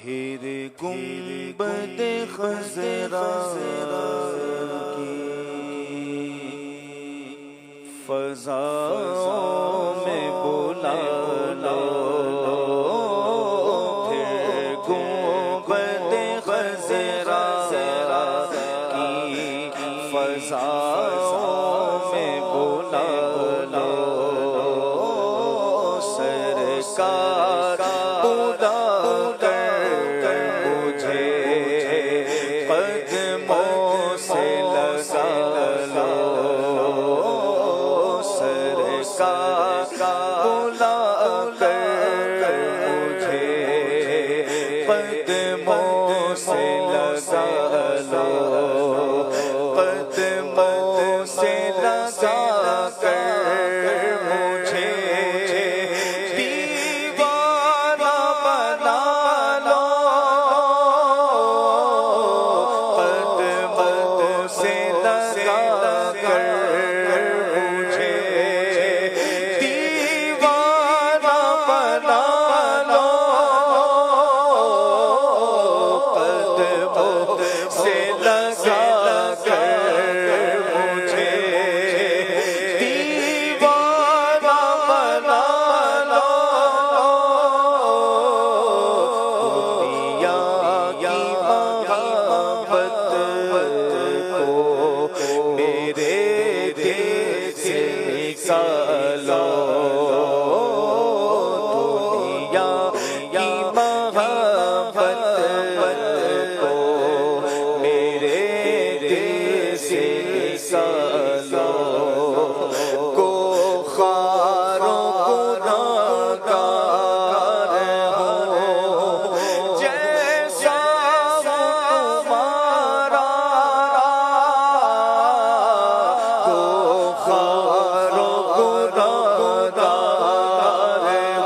फिर गुंबद खज़रा की फ़ज़ाओं में बुला लो, फिर गुंबद खज़रा की फ़ज़ाओं में बुला लो। सरकार बुला कर मुझे कदमों से लगा लो। सरकार बुला कर मुझे कदमों से लगा लो। कदमों से लगा कर मुझे दीवाना बना लो। कदमों से लगा कर मुझे दीवाना बना लो। कदमों से लगा कर मुझे दीवाना बना लो। दुनिया की मोहब्बत को मेरे दिल से निकालो। दुनिया की मोहब्बत को मेरे दिल से निकालो। को खारों गुनाहगार हो जैसा तुम्हारा। को खारों गुनाहगार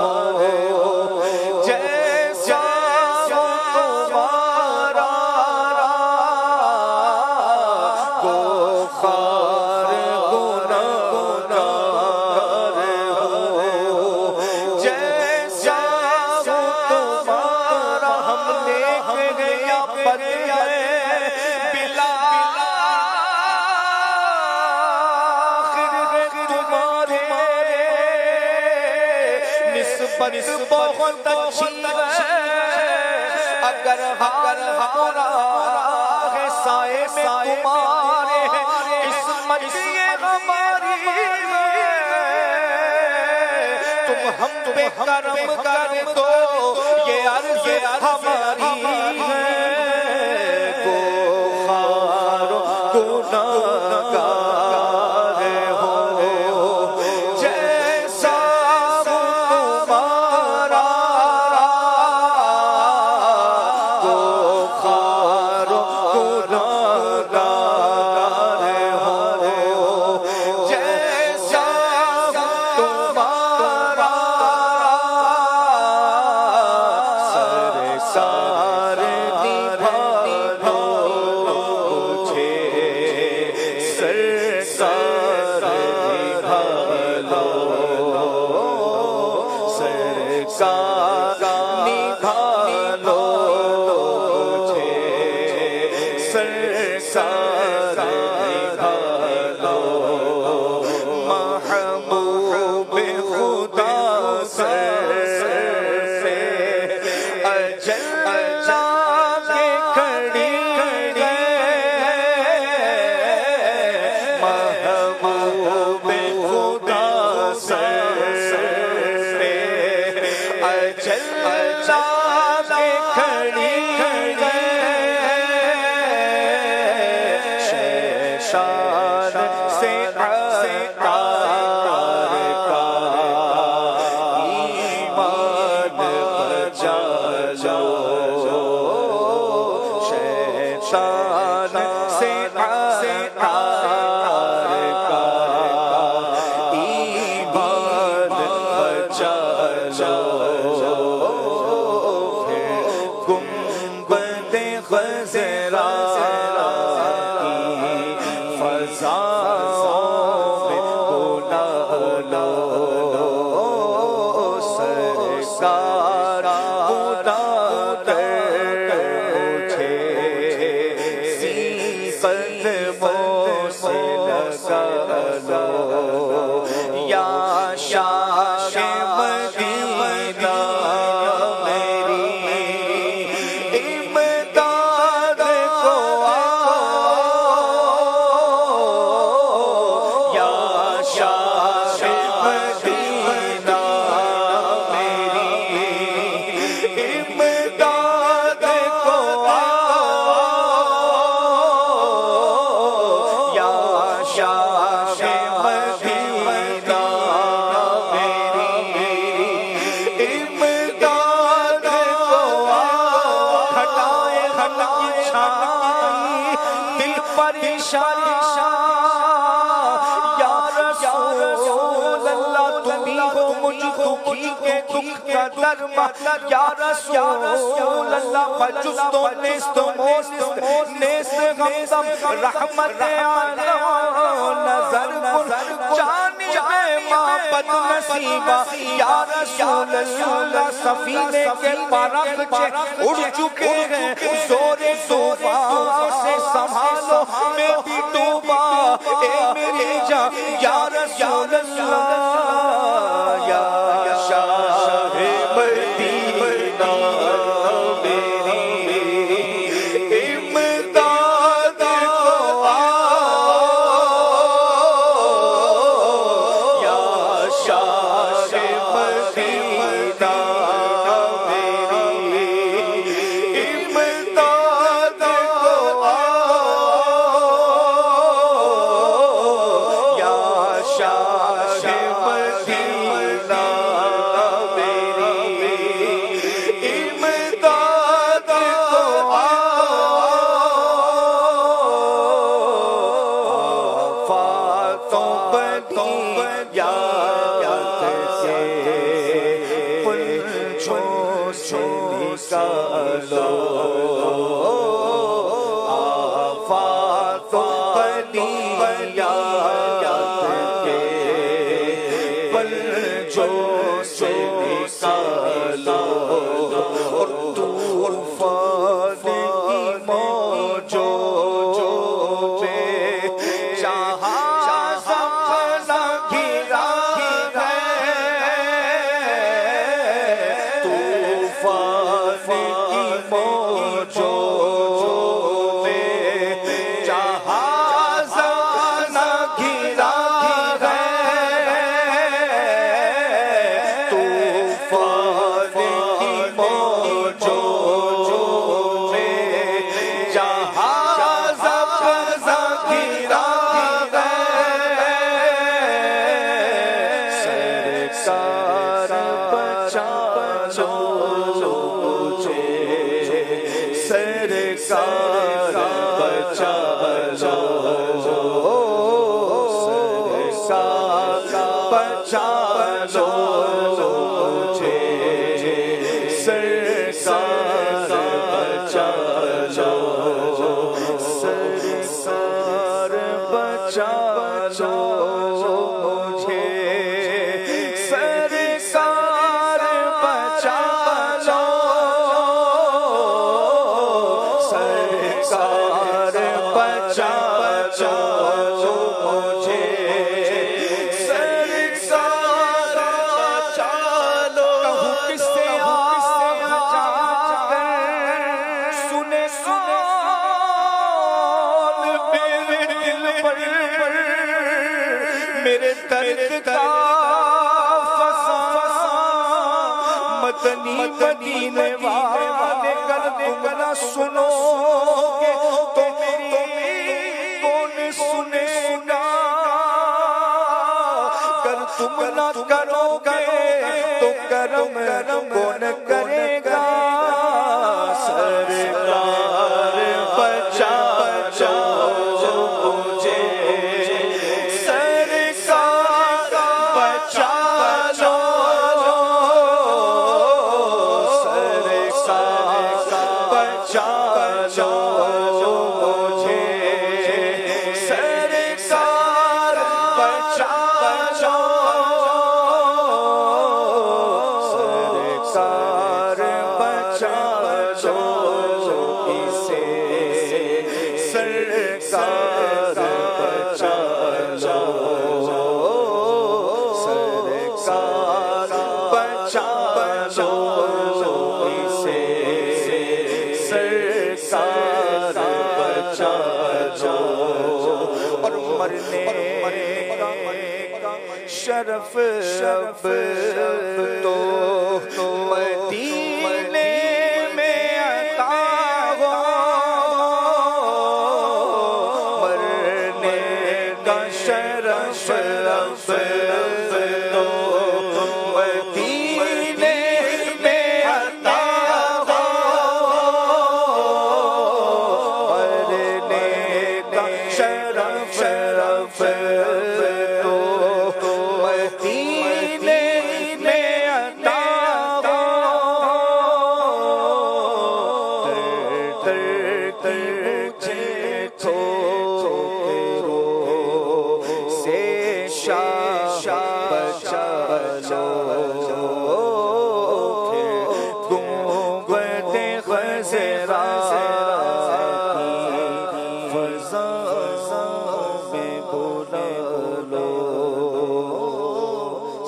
हो जैसा तुम्हारा। को खार गुनाहगार हो जैसा तुम्हारा। हमने गया पर बिला तुम्हारे निस्बत बहुत अच्छी है। अगर हमारा है साए में तुम्हारे किस्मत ये हमारी है। तुम हम पे करम कर दो ये अर्ज़ हमारी है। को खारो गुनाहगार हो जैसा तुम्हारा। को खारो गुनाहगार हो जैसा तुम्हारा। सरकार निभा लो मुझे। सरकार निभा लो। सरकार निभा लो मुझे। सरकार निभा लो। महबूब खुदा सर से अजल जाके खड़ी गए। महबूब खुदा सर से अजल जाके खड़ी गए। शैतान से अतार का ईमान बचा लो। शैतान से अतार का ईमान बचा लो। फिर गुंबद खज़रा की फ़ज़ाओं में बुला लो। सरकार बुला कर आई दिल परेशान या रसूल अल्लाह तुम ही हो मुझ दुखी के दुख का दरमा या रसूल अल्लाह बजुस्तो नेस्तो मोस्त नेस्त गम रहमत आलम नजर कुन जानी मां बदनसीबा या रसूल अल्लाह सफीने के परख से उड़ चुके हैं जोरे तूफान से संभालो मैं भी डूबा ए मेरी जान या रसूल अल्लाह या शाह मदीना मेरी इमदाद को या शाह मदीना मेरी इमदाद को या शाह मदीना मेरी इमदाद को आफातों बदी याद से पुलझों से निकालो आफातों बदी याद के पुलझों से निकालो और तूफान की मौजों पे जहां ज़माना घिरा है तूफान की मौजों पे जहां ज़माना घिरा है तूफान की मौजों में जहां ज़माना घिरा सरकार बचा लो मुझे सरकार बचा लो सरकार बचा लो मुझे सरकार बचा लो सरकार बचा लो मुझे सरकार बचा लो सरकार बचा लो मुझे सरकार बचा लो कहूँ किससे सुने मेरे दिल पर मेरे दर्द का मदनी मदीने वाले कर तुम सुनोगे तो मेरी कौन सुनेगा कर तुम ना करोगे तो करम कौन करेगा सरकार बचा लो मुझे सरकार बचा लो सरकार बचा लो मुझे सरकार बचा लो सरकार बचा लो इसे सरकार बचा लो सरकार बचा लो इसे सरकार बचा लो और मरने शरफ शब तो मदीने में अता हो मरने का शरफ शब तो मदीने में अता हो मुझे ठोकरों से बचा लो गुंबद खज़रा फज़ा में बुला लो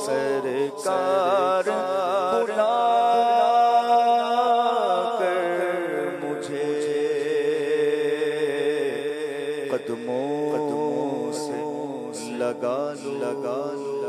सरकार बुला कदमों से लगा लो